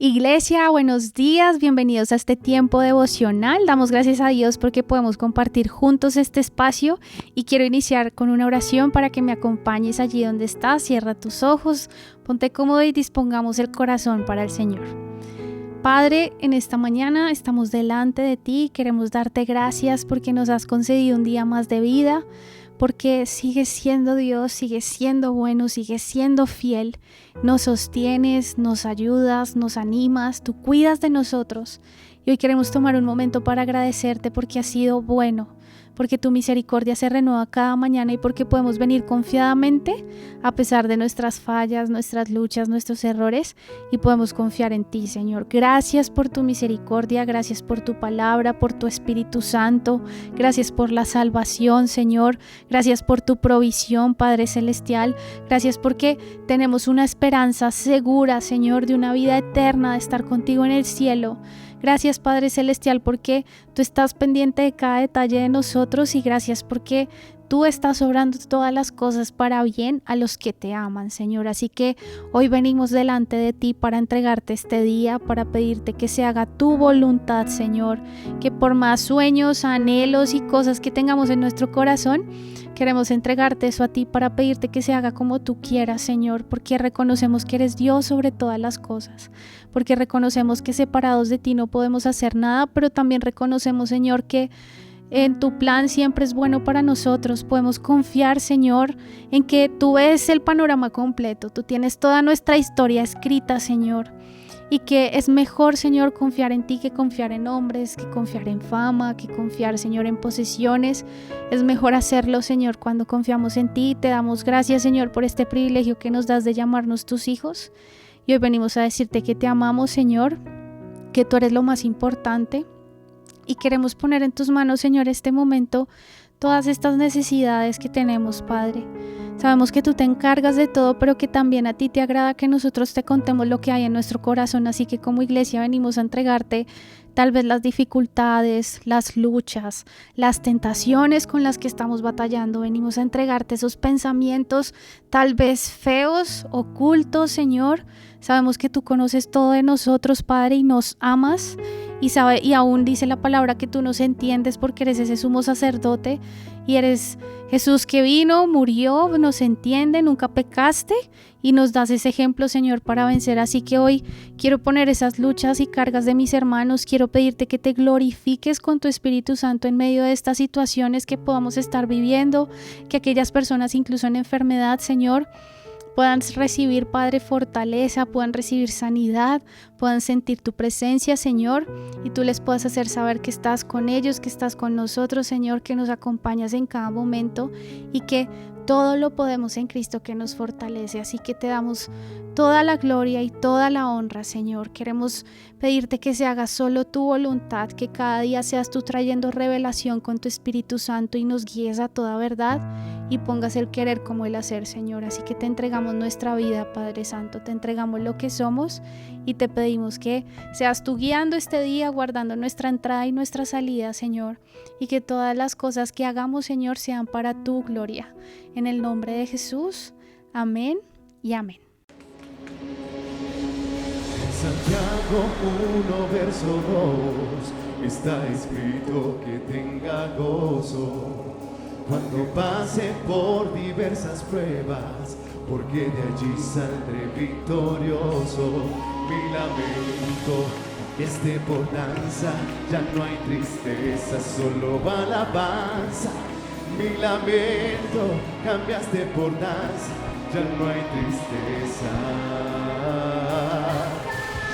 Iglesia, buenos días, bienvenidos a este tiempo devocional. Damos gracias a Dios porque podemos compartir juntos este espacio y quiero iniciar con una oración para que me acompañes allí donde estás. Cierra tus ojos, ponte cómodo y dispongamos el corazón para el Señor. Padre, en esta mañana estamos delante de ti, queremos darte gracias porque nos has concedido un día más de vida, porque sigues siendo Dios, sigues siendo bueno, sigues siendo fiel, nos sostienes, nos ayudas, nos animas, tú cuidas de nosotros. Y hoy queremos tomar un momento para agradecerte porque has sido bueno, porque tu misericordia se renueva cada mañana y porque podemos venir confiadamente a pesar de nuestras fallas, nuestras luchas, nuestros errores y podemos confiar en ti, Señor. Gracias por tu misericordia, gracias por tu palabra, por tu Espíritu Santo, gracias por la salvación, Señor, gracias por tu provisión, Padre Celestial, gracias porque tenemos una esperanza segura, Señor, de una vida eterna, de estar contigo en el cielo. Gracias, Padre Celestial, porque tú estás pendiente de cada detalle de nosotros y gracias porque tú estás obrando todas las cosas para bien a los que te aman, Señor. Así que hoy venimos delante de ti para entregarte este día, para pedirte que se haga tu voluntad, Señor, que por más sueños, anhelos y cosas que tengamos en nuestro corazón, queremos entregarte eso a ti para pedirte que se haga como tú quieras, Señor, porque reconocemos que eres Dios sobre todas las cosas, porque reconocemos que separados de ti no podemos hacer nada, pero también reconocemos, Señor, que en tu plan siempre es bueno para nosotros. Podemos confiar, Señor, en que tú ves el panorama completo, tú tienes toda nuestra historia escrita, Señor. Y que es mejor, Señor, confiar en ti que confiar en hombres, que confiar en fama, que confiar, Señor, en posesiones. Es mejor hacerlo, Señor, cuando confiamos en ti. Te damos gracias, Señor, por este privilegio que nos das de llamarnos tus hijos. Y hoy venimos a decirte que te amamos, Señor, que tú eres lo más importante. Y queremos poner en tus manos, Señor, este momento, todas estas necesidades que tenemos, Padre. Sabemos que tú te encargas de todo, pero que también a ti te agrada que nosotros te contemos lo que hay en nuestro corazón. Así que como iglesia venimos a entregarte tal vez las dificultades, las luchas, las tentaciones con las que estamos batallando. Venimos a entregarte esos pensamientos tal vez feos, ocultos, Señor. Sabemos que tú conoces todo de nosotros, Padre, y nos amas. Y aún dice la palabra que tú nos entiendes porque eres ese sumo sacerdote y eres Jesús que vino, murió, nos entiende, nunca pecaste y nos das ese ejemplo, Señor, para vencer. Así que hoy quiero poner esas luchas y cargas de mis hermanos, quiero pedirte que te glorifiques con tu Espíritu Santo en medio de estas situaciones que podamos estar viviendo, que aquellas personas incluso en enfermedad, Señor, puedan recibir, Padre, fortaleza, puedan recibir sanidad, puedan sentir tu presencia, Señor, y tú les puedas hacer saber que estás con ellos, que estás con nosotros, Señor, que nos acompañas en cada momento y que todo lo podemos en Cristo que nos fortalece. Así que te damos toda la gloria y toda la honra, Señor. Queremos pedirte que se haga solo tu voluntad, que cada día seas tú trayendo revelación con tu Espíritu Santo y nos guíes a toda verdad y pongas el querer como el hacer, Señor. Así que te entregamos nuestra vida, Padre Santo, te entregamos lo que somos y te pedimos que seas tú guiando este día, guardando nuestra entrada y nuestra salida, Señor, y que todas las cosas que hagamos, Señor, sean para tu gloria. En el nombre de Jesús, amén y amén. Santiago 1, verso 2, está escrito que tenga gozo cuando pase por diversas pruebas, porque de allí saldré victorioso. Mi lamento es de bonanza, ya no hay tristeza, solo alabanza. Mi lamento cambiaste por danza, ya no hay tristeza.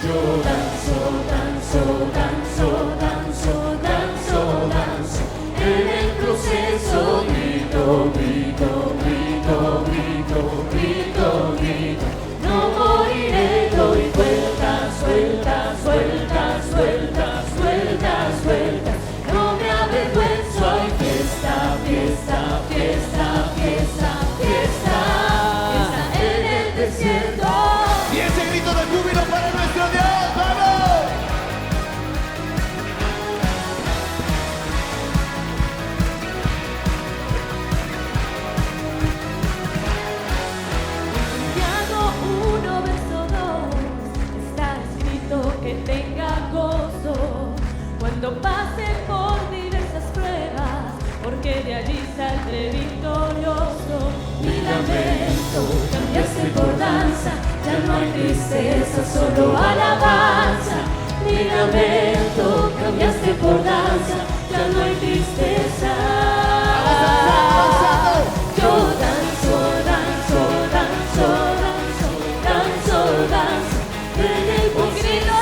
Yo danzo, danzo, danzo, danzo, danzo, danzo. En el proceso grito, grito, grito, grito, grito, grito. No moriré, doy vueltas, vueltas, vueltas, vueltas, vueltas, vueltas. No me avergüenzo, hay fiesta, fiesta, fiesta, fiesta, fiesta, fiesta en el desierto. Y ese grito de júbilo para nuestro Dios, ¡vamos! cambiaste por danza, ya no hay tristeza, solo alabanza. Mi lamento cambiaste por danza, ya no hay tristeza. Yo danzo, danzo, danzo, danzo, danzo, danzo. En el boxeo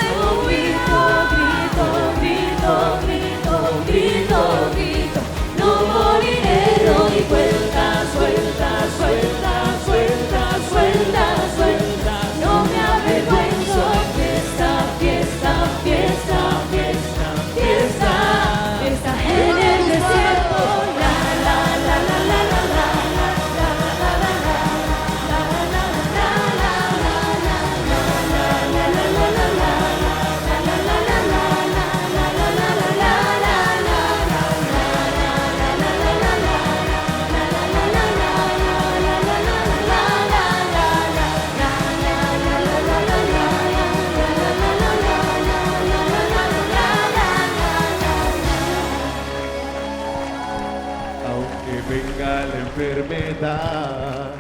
grito, grito, grito, grito, grito, grito. No moriré, doy vueltas, vueltas, vueltas, vueltas, vueltas, vueltas. No me avergüenzo, fiesta, fiesta, fiesta, fiesta, fiesta, fiesta en el desierto. La, la, la, la, la, la, la, la, la, la, la, la, la, la, Aunque venga la enfermedad,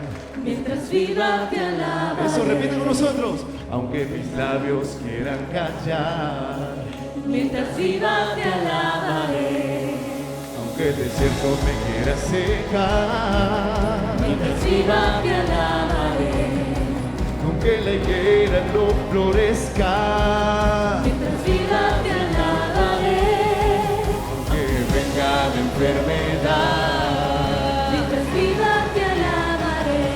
mientras viva te alabaré. eso repite con nosotros. Aunque mis labios quieran callar, Mientras viva te alabaré. aunque el desierto me quiera secar, Mientras viva te alabaré. aunque la higuera no florezca, Mientras viva te alabaré. aunque venga la enfermedad, Mientras viva te alabaré.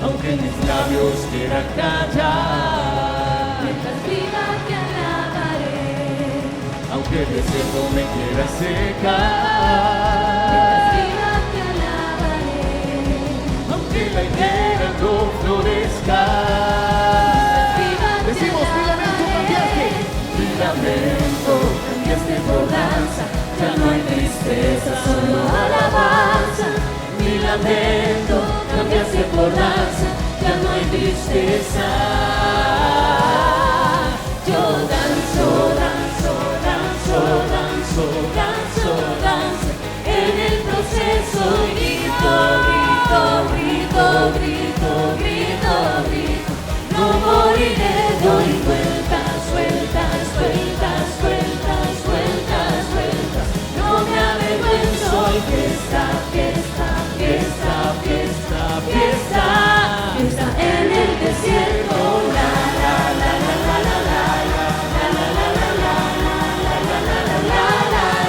aunque mis labios quieran callar, Mientras viva te alabaré. aunque el desierto me quiera Mientras secar, viva te alabaré. aunque la higuera no florezca. Decimos, mi lamento cambiaste. Mi lamento cambiaste por danza, ya no hay tristeza, solo alabanza. Mi lamento cambiaste por danza, ya no hay tristeza. Yo danzo, danzo, danzo, danzo, danzo, danzo. En el proceso grito, grito, grito, grito, grito, grito. No moriré, doy vueltas, vueltas, vueltas, vueltas, vueltas, vueltas. No me avergüenzo y fiesta, fiesta, fiesta, fiesta, fiesta, fiesta en el desierto. La, la, la, la, la, la, la, la, la, la, la, la, la, la, la, la, la, la,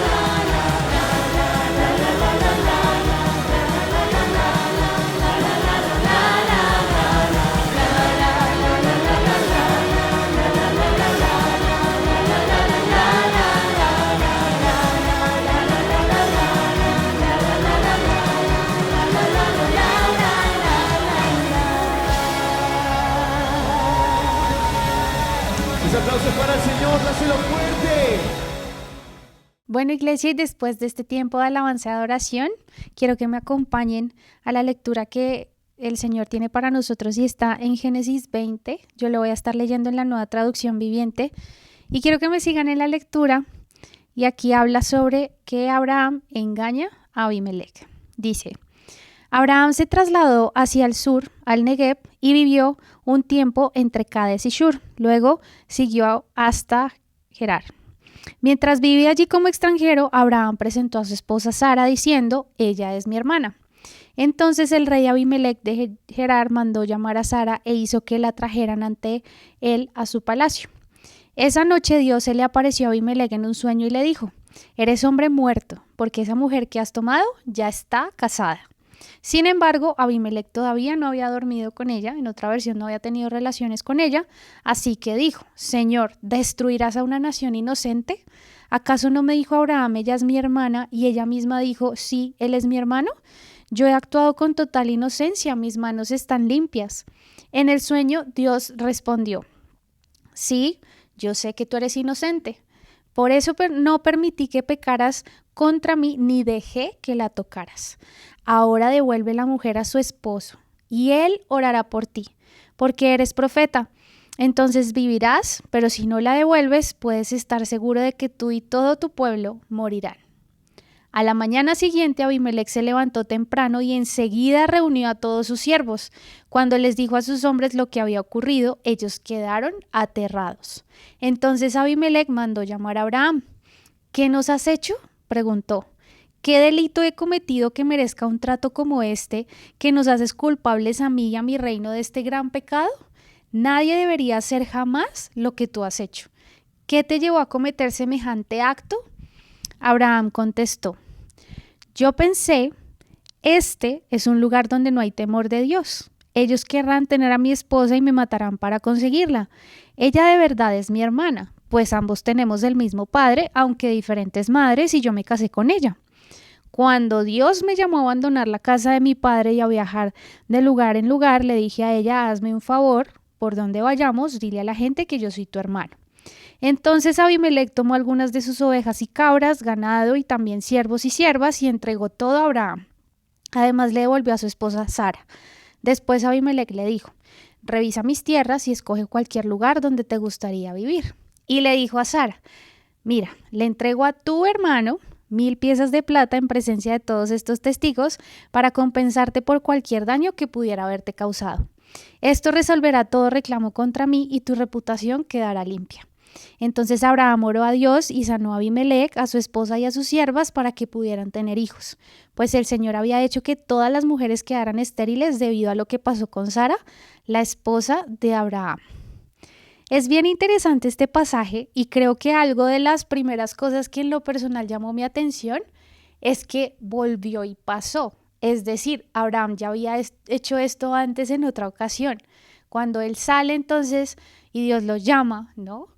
Los aplausos para el Señor, dáselo fuerte. Bueno, iglesia, y después de este tiempo de alabanza y adoración, quiero que me acompañen a la lectura que el Señor tiene para nosotros y está en Génesis 20. Yo lo voy a estar leyendo en la Nueva Traducción Viviente y quiero que me sigan en la lectura. Y aquí habla sobre que Abraham engaña a Abimelec. Dice: Abraham se trasladó hacia el sur, al Negev, y vivió un tiempo entre Cades y Shur. Luego siguió hasta Gerar. Mientras vivía allí como extranjero, Abraham presentó a su esposa Sara diciendo: ella es mi hermana. Entonces el rey Abimelec de Gerar mandó llamar a Sara e hizo que la trajeran ante él a su palacio. Esa noche Dios se le apareció a Abimelec en un sueño y le dijo: eres hombre muerto, porque esa mujer que has tomado ya está casada. Sin embargo, Abimelec todavía no había dormido con ella, en otra versión no había tenido relaciones con ella, así que dijo: Señor, ¿destruirás a una nación inocente? ¿Acaso no me dijo Abraham, ella es mi hermana, y ella misma dijo, sí, él es mi hermano? Yo he actuado con total inocencia, mis manos están limpias. En el sueño, Dios respondió: sí, yo sé que tú eres inocente. Por eso no permití que pecaras contra mí, ni dejé que la tocaras. Ahora devuelve la mujer a su esposo, y él orará por ti, porque eres profeta. Entonces vivirás, pero si no la devuelves, puedes estar seguro de que tú y todo tu pueblo morirán. A la mañana siguiente Abimelec se levantó temprano y enseguida reunió a todos sus siervos. Cuando les dijo a sus hombres lo que había ocurrido, ellos quedaron aterrados. Entonces Abimelec mandó llamar a Abraham. ¿Qué nos has hecho?, preguntó. ¿Qué delito he cometido que merezca un trato como este, que nos haces culpables a mí y a mi reino de este gran pecado? Nadie debería hacer jamás lo que tú has hecho. ¿Qué te llevó a cometer semejante acto? Abraham contestó: yo pensé, este es un lugar donde no hay temor de Dios. Ellos querrán tener a mi esposa y me matarán para conseguirla. Ella de verdad es mi hermana, pues ambos tenemos el mismo padre, aunque diferentes madres, y yo me casé con ella. Cuando Dios me llamó a abandonar la casa de mi padre y a viajar de lugar en lugar, le dije a ella: hazme un favor, por donde vayamos, dile a la gente que yo soy tu hermano. Entonces Abimelec tomó algunas de sus ovejas y cabras, ganado y también siervos y siervas y entregó todo a Abraham. Además le devolvió a su esposa Sara. Después Abimelec le dijo: revisa mis tierras y escoge cualquier lugar donde te gustaría vivir. Y le dijo a Sara: mira, le entrego a tu hermano 1,000 piezas de plata en presencia de todos estos testigos para compensarte por cualquier daño que pudiera haberte causado. Esto resolverá todo reclamo contra mí y tu reputación quedará limpia. Entonces Abraham oró a Dios y sanó a Abimelec, a su esposa y a sus siervas para que pudieran tener hijos, pues el Señor había hecho que todas las mujeres quedaran estériles debido a lo que pasó con Sara, la esposa de Abraham. Es bien interesante este pasaje y creo que algo de las primeras cosas que en lo personal llamó mi atención es que volvió y pasó. Es decir, Abraham ya había hecho esto antes en otra ocasión. Cuando él sale entonces y Dios lo llama, ¿no?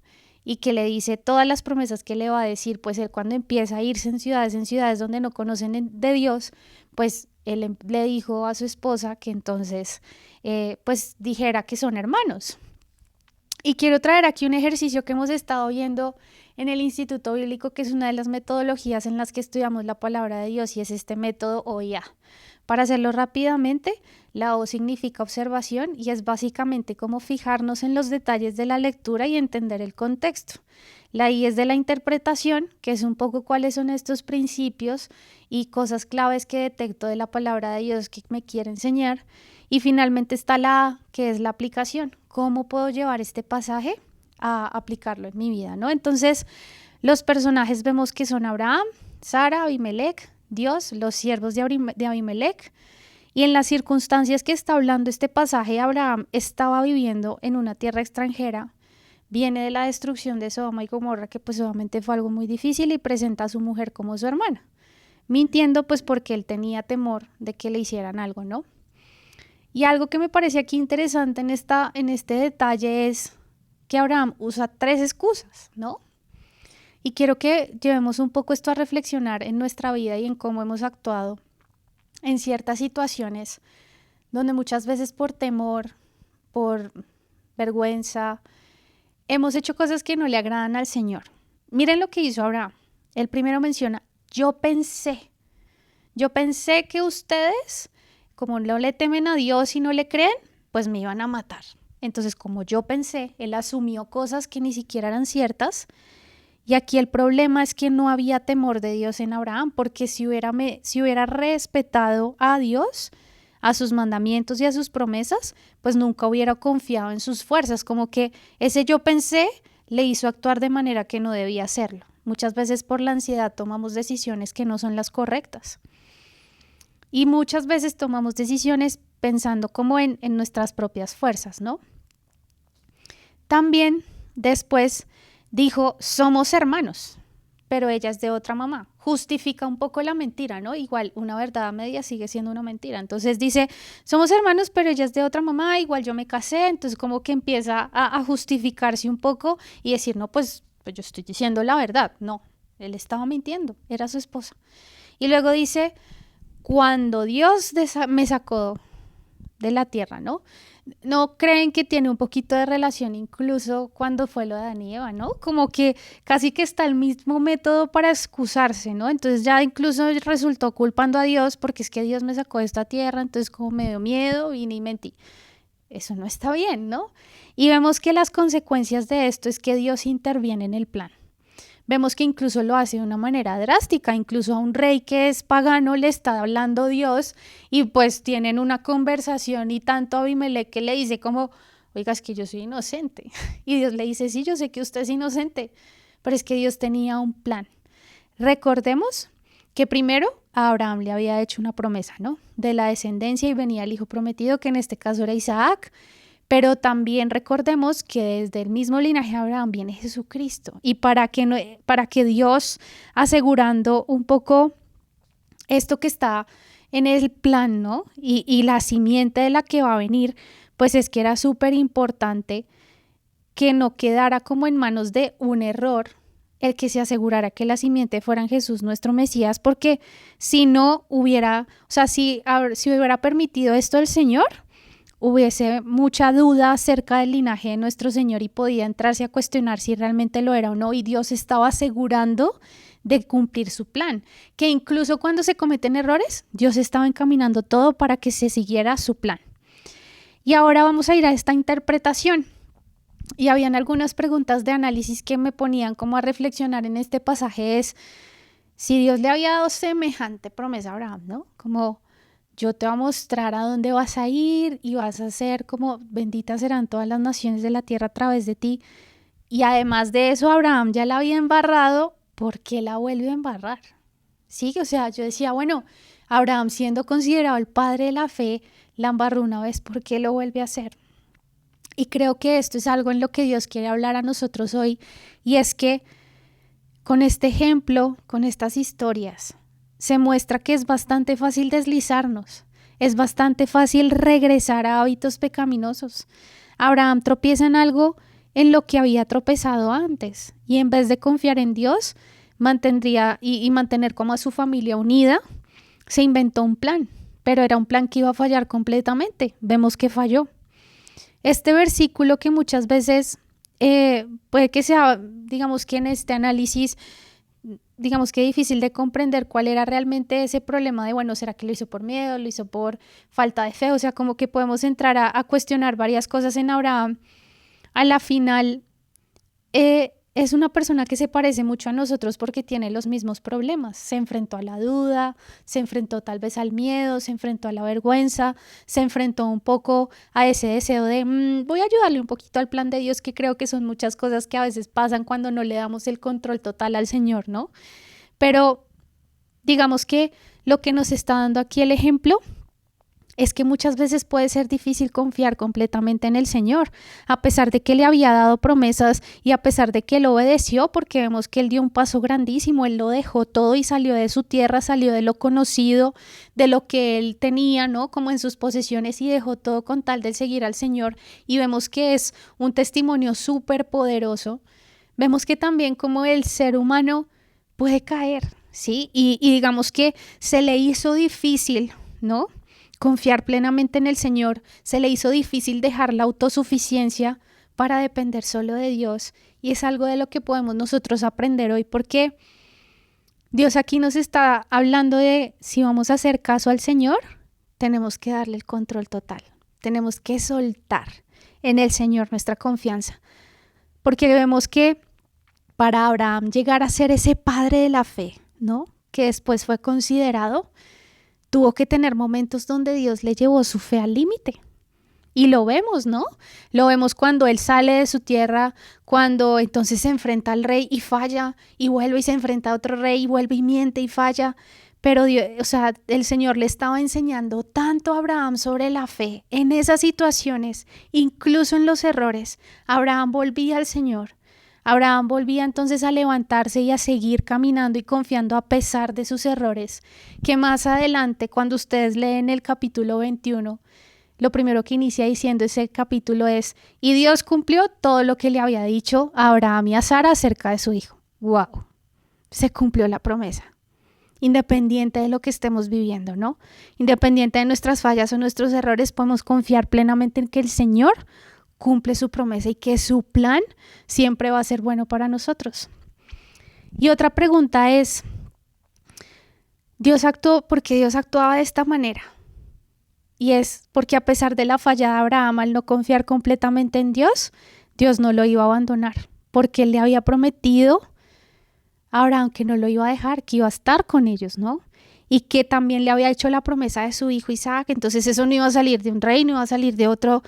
Y que le dice todas las promesas que le va a decir, pues él cuando empieza a irse en ciudades donde no conocen de Dios, pues él le dijo a su esposa que entonces pues dijera que son hermanos. Y quiero traer aquí un ejercicio que hemos estado viendo en el Instituto Bíblico, que es una de las metodologías en las que estudiamos la palabra de Dios, y es este método OIA. Para hacerlo rápidamente, la O significa observación y es básicamente como fijarnos en los detalles de la lectura y entender el contexto. La I es de la interpretación, que es un poco cuáles son estos principios y cosas claves que detecto de la palabra de Dios que me quiere enseñar. Y finalmente está la A, que es la aplicación. ¿Cómo puedo llevar este pasaje a aplicarlo en mi vida, ¿no? Entonces, los personajes vemos que son Abraham, Sara, Abimelec, Dios, los siervos de Abimelec. Y en las circunstancias que está hablando este pasaje, Abraham estaba viviendo en una tierra extranjera, viene de la destrucción de Sodoma y Gomorra, que pues obviamente fue algo muy difícil, y presenta a su mujer como su hermana, mintiendo pues porque él tenía temor de que le hicieran algo, ¿no? Y algo que me parece aquí interesante en este detalle es que Abraham usa 3 excusas, ¿no? Y quiero que llevemos un poco esto a reflexionar en nuestra vida y en cómo hemos actuado en ciertas situaciones donde muchas veces por temor, por vergüenza, hemos hecho cosas que no le agradan al Señor. Miren lo que hizo Abraham. El primero menciona: yo pensé que ustedes, como no le temen a Dios y no le creen, pues me iban a matar. Entonces, como yo pensé, él asumió cosas que ni siquiera eran ciertas. Y aquí el problema es que no había temor de Dios en Abraham, porque si hubiera respetado a Dios, a sus mandamientos y a sus promesas, pues nunca hubiera confiado en sus fuerzas. Como que ese yo pensé le hizo actuar de manera que no debía hacerlo. Muchas veces por la ansiedad tomamos decisiones que no son las correctas. Y muchas veces tomamos decisiones pensando como en nuestras propias fuerzas, ¿no? También después dijo: somos hermanos, pero ella es de otra mamá. Justifica un poco la mentira, ¿no? Igual una verdad a media sigue siendo una mentira. Entonces dice: somos hermanos, pero ella es de otra mamá, igual yo me casé. Entonces como que empieza a justificarse un poco y decir: no, pues yo estoy diciendo la verdad. No, él estaba mintiendo, era su esposa. Y luego dice: cuando Dios me sacó de la tierra, ¿no? ¿No creen que tiene un poquito de relación incluso cuando fue lo de Adán y Eva, ¿no? Como que casi que está el mismo método para excusarse, ¿no? Entonces ya incluso resultó culpando a Dios porque es que Dios me sacó de esta tierra, entonces como me dio miedo, vine y mentí. Eso no está bien, ¿no? Y vemos que las consecuencias de esto es que Dios interviene en el plan. vemos que incluso lo hace de una manera drástica, incluso a un rey que es pagano le está hablando Dios y pues tienen una conversación y tanto Abimelech que le dice como, oiga, es que yo soy inocente. Y Dios le dice, sí, yo sé que usted es inocente, pero es que Dios tenía un plan. Recordemos que primero a Abraham le había hecho una promesa, ¿no? De la descendencia y venía el hijo prometido, que en este caso era Isaac. Pero también recordemos que desde el mismo linaje de Abraham viene Jesucristo. Y para que Dios, asegurando un poco esto que está en el plan, ¿no? Y la simiente de la que va a venir, pues es que era súper importante que no quedara como en manos de un error el que se asegurara que la simiente fuera en Jesús nuestro Mesías, porque si no hubiera, o sea, si hubiera permitido esto el Señor, hubiese mucha duda acerca del linaje de nuestro Señor y podía entrarse a cuestionar si realmente lo era o no, y Dios estaba asegurando de cumplir su plan, que incluso cuando se cometen errores, Dios estaba encaminando todo para que se siguiera su plan. Y ahora vamos a ir a esta interpretación. Y habían algunas preguntas de análisis que me ponían como a reflexionar en este pasaje, es si Dios le había dado semejante promesa a Abraham, ¿no? Como yo te voy a mostrar a dónde vas a ir y vas a ser como benditas serán todas las naciones de la tierra a través de ti. Y además de eso, Abraham ya la había embarrado, ¿por qué la vuelve a embarrar? Sí, o sea, yo decía, bueno, Abraham siendo considerado el padre de la fe, la embarró una vez, ¿por qué lo vuelve a hacer? Y creo que esto es algo en lo que Dios quiere hablar a nosotros hoy, y es que con este ejemplo, con estas historias, se muestra que es bastante fácil deslizarnos, es bastante fácil regresar a hábitos pecaminosos. Abraham tropieza en algo en lo que había tropezado antes, y en vez de confiar en Dios, mantendría y mantener como a su familia unida, se inventó un plan, pero era un plan que iba a fallar completamente. Vemos que falló. Este versículo que muchas veces puede que sea, digamos que en este análisis, digamos que difícil de comprender cuál era realmente ese problema de, bueno, ¿será que lo hizo por miedo? ¿Lo hizo por falta de fe? O sea, como que podemos entrar a cuestionar varias cosas en Abraham. A la final, es una persona que se parece mucho a nosotros porque tiene los mismos problemas. Se enfrentó a la duda, se enfrentó tal vez al miedo, se enfrentó a la vergüenza, se enfrentó un poco a ese deseo de voy a ayudarle un poquito al plan de Dios, que creo que son muchas cosas que a veces pasan cuando no le damos el control total al Señor, ¿no? Pero digamos que lo que nos está dando aquí el ejemplo es que muchas veces puede ser difícil confiar completamente en el Señor, a pesar de que le había dado promesas y a pesar de que él obedeció, porque vemos que él dio un paso grandísimo, él lo dejó todo y salió de su tierra, salió de lo conocido, de lo que él tenía, ¿no? Como en sus posesiones, y dejó todo con tal de seguir al Señor, y vemos que es un testimonio súper poderoso. Vemos que también como el ser humano puede caer, ¿sí? Y digamos que se le hizo difícil, ¿no?, confiar plenamente en el Señor, se le hizo difícil dejar la autosuficiencia para depender solo de Dios, y es algo de lo que podemos nosotros aprender hoy, porque Dios aquí nos está hablando de si vamos a hacer caso al Señor, tenemos que darle el control total, tenemos que soltar en el Señor nuestra confianza, porque vemos que para Abraham llegar a ser ese padre de la fe, ¿no?, que después fue considerado, tuvo que tener momentos donde Dios le llevó su fe al límite. Y lo vemos, ¿no? Lo vemos cuando él sale de su tierra, cuando entonces se enfrenta al rey y falla, y vuelve y se enfrenta a otro rey y vuelve y miente y falla. Pero Dios, o sea, el Señor le estaba enseñando tanto a Abraham sobre la fe en esas situaciones, incluso en los errores. Abraham volvía al Señor. Abraham volvía entonces a levantarse y a seguir caminando y confiando a pesar de sus errores, que más adelante, cuando ustedes leen el capítulo 21, lo primero que inicia diciendo ese capítulo es: y Dios cumplió todo lo que le había dicho a Abraham y a Sara acerca de su hijo. ¡Wow! Se cumplió la promesa. Independiente de lo que estemos viviendo, ¿no? Independiente de nuestras fallas o nuestros errores, podemos confiar plenamente en que el Señor cumple su promesa y que su plan siempre va a ser bueno para nosotros. Y otra pregunta es, ¿por qué Dios actuaba de esta manera? Y es porque a pesar de la falla de Abraham al no confiar completamente en Dios, Dios no lo iba a abandonar, porque él le había prometido Abraham que no lo iba a dejar, que iba a estar con ellos, ¿no? Y que también le había hecho la promesa de su hijo Isaac. Entonces eso no iba a salir de un rey, no iba a salir de otra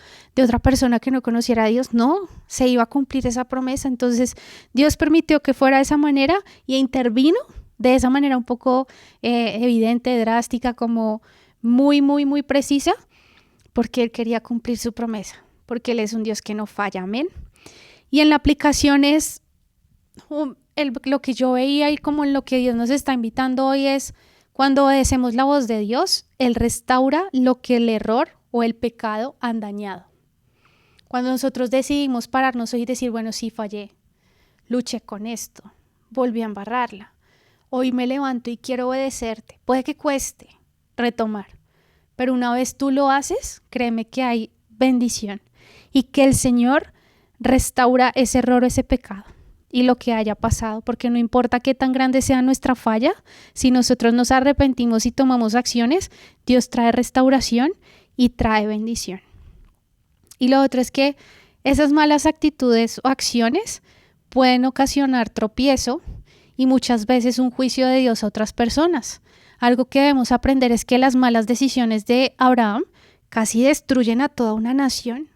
persona que no conociera a Dios. No, se iba a cumplir esa promesa. Entonces Dios permitió que fuera de esa manera y intervino de esa manera un poco evidente, drástica, como muy, muy, muy precisa, porque Él quería cumplir su promesa, porque Él es un Dios que no falla. Amén. Y en la aplicación es lo que yo veía y como en lo que Dios nos está invitando hoy es: cuando obedecemos la voz de Dios, Él restaura lo que el error o el pecado han dañado. Cuando nosotros decidimos pararnos hoy y decir, bueno, sí fallé, luché con esto, volví a embarrarla, hoy me levanto y quiero obedecerte, puede que cueste retomar, pero una vez tú lo haces, créeme que hay bendición y que el Señor restaura ese error o ese pecado y lo que haya pasado, porque no importa qué tan grande sea nuestra falla, si nosotros nos arrepentimos y tomamos acciones, Dios trae restauración y trae bendición. Y lo otro es que esas malas actitudes o acciones pueden ocasionar tropiezo y muchas veces un juicio de Dios a otras personas. Algo que debemos aprender es que las malas decisiones de Abraham casi destruyen a toda una nación.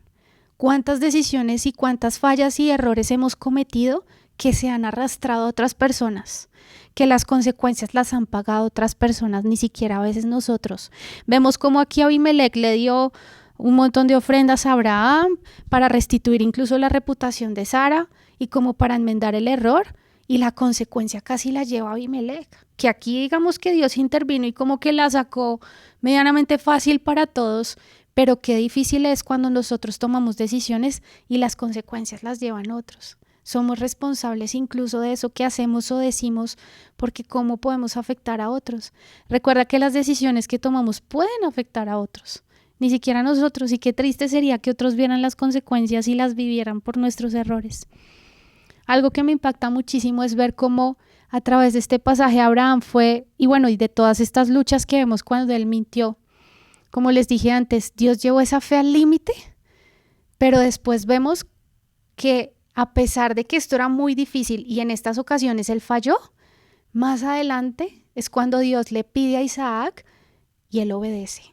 ¿Cuántas decisiones y cuántas fallas y errores hemos cometido que se han arrastrado a otras personas? Que las consecuencias las han pagado otras personas, ni siquiera a veces nosotros. Vemos como aquí Abimelech le dio un montón de ofrendas a Abraham para restituir incluso la reputación de Sara y como para enmendar el error, y la consecuencia casi la lleva Abimelech, que aquí digamos que Dios intervino y como que la sacó medianamente fácil para todos, pero qué difícil es cuando nosotros tomamos decisiones y las consecuencias las llevan otros. Somos responsables incluso de eso que hacemos o decimos, porque ¿cómo podemos afectar a otros? Recuerda que las decisiones que tomamos pueden afectar a otros, ni siquiera a nosotros, y qué triste sería que otros vieran las consecuencias y las vivieran por nuestros errores. Algo que me impacta muchísimo es ver cómo a través de este pasaje Abraham fue, y de todas estas luchas que vemos cuando él mintió, como les dije antes, Dios llevó esa fe al límite, pero después vemos que a pesar de que esto era muy difícil y en estas ocasiones él falló, más adelante es cuando Dios le pide a Isaac y él obedece.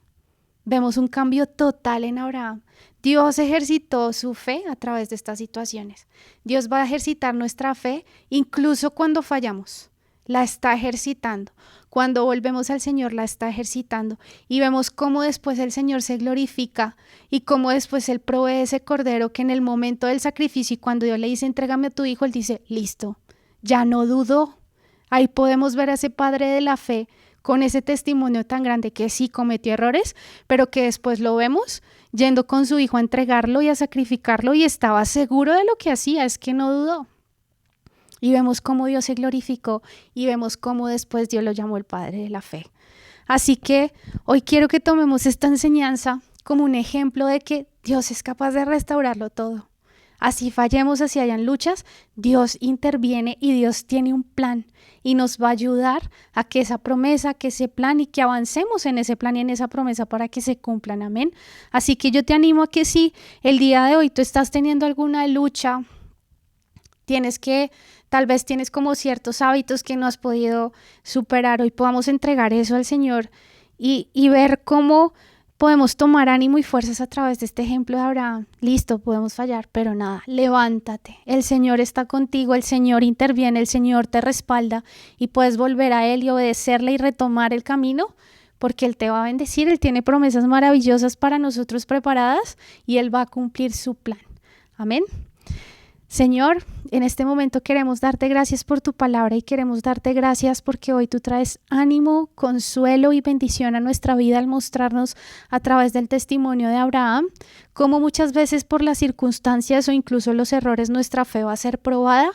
Vemos un cambio total en Abraham. Dios ejercitó su fe a través de estas situaciones. Dios va a ejercitar nuestra fe incluso cuando fallamos. La está ejercitando. Cuando volvemos al Señor, la está ejercitando. Y vemos cómo después el Señor se glorifica y cómo después Él provee ese cordero que en el momento del sacrificio, y cuando Dios le dice, entrégame a tu hijo, Él dice, listo, ya no dudó. Ahí podemos ver a ese padre de la fe con ese testimonio tan grande que sí cometió errores, pero que después lo vemos yendo con su hijo a entregarlo y a sacrificarlo y estaba seguro de lo que hacía, es que no dudó. Y vemos cómo Dios se glorificó y vemos cómo después Dios lo llamó el Padre de la Fe. Así que hoy quiero que tomemos esta enseñanza como un ejemplo de que Dios es capaz de restaurarlo todo. Así fallemos, así hayan luchas, Dios interviene y Dios tiene un plan y nos va a ayudar a que esa promesa, que ese plan y que avancemos en ese plan y en esa promesa para que se cumplan. Amén. Así que yo te animo a que si el día de hoy tú estás teniendo alguna lucha, tal vez tienes como ciertos hábitos que no has podido superar, hoy podamos entregar eso al Señor y ver cómo podemos tomar ánimo y fuerzas a través de este ejemplo de Abraham. Listo, podemos fallar, pero nada, levántate. El Señor está contigo, el Señor interviene, el Señor te respalda y puedes volver a Él y obedecerle y retomar el camino, porque Él te va a bendecir. Él tiene promesas maravillosas para nosotros preparadas y Él va a cumplir su plan. Amén. Señor, en este momento queremos darte gracias por tu palabra y queremos darte gracias porque hoy tú traes ánimo, consuelo y bendición a nuestra vida al mostrarnos a través del testimonio de Abraham cómo muchas veces por las circunstancias o incluso los errores nuestra fe va a ser probada,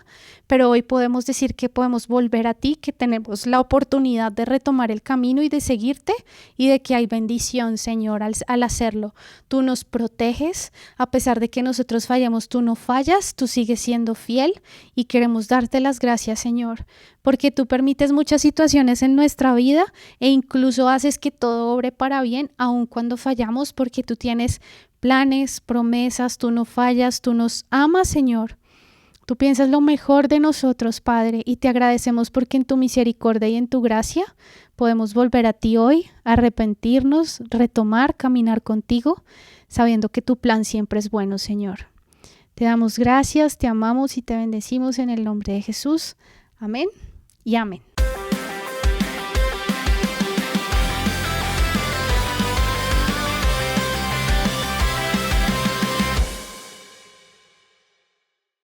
pero hoy podemos decir que podemos volver a ti, que tenemos la oportunidad de retomar el camino y de seguirte y de que hay bendición, Señor, al hacerlo. Tú nos proteges, a pesar de que nosotros fallamos, tú no fallas, tú sigues siendo fiel y queremos darte las gracias, Señor, porque tú permites muchas situaciones en nuestra vida e incluso haces que todo obre para bien, aun cuando fallamos, porque tú tienes planes, promesas, tú no fallas, tú nos amas, Señor. Tú piensas lo mejor de nosotros, Padre, y te agradecemos porque en tu misericordia y en tu gracia podemos volver a ti hoy, arrepentirnos, retomar, caminar contigo, sabiendo que tu plan siempre es bueno, Señor. Te damos gracias, te amamos y te bendecimos en el nombre de Jesús. Amén y amén.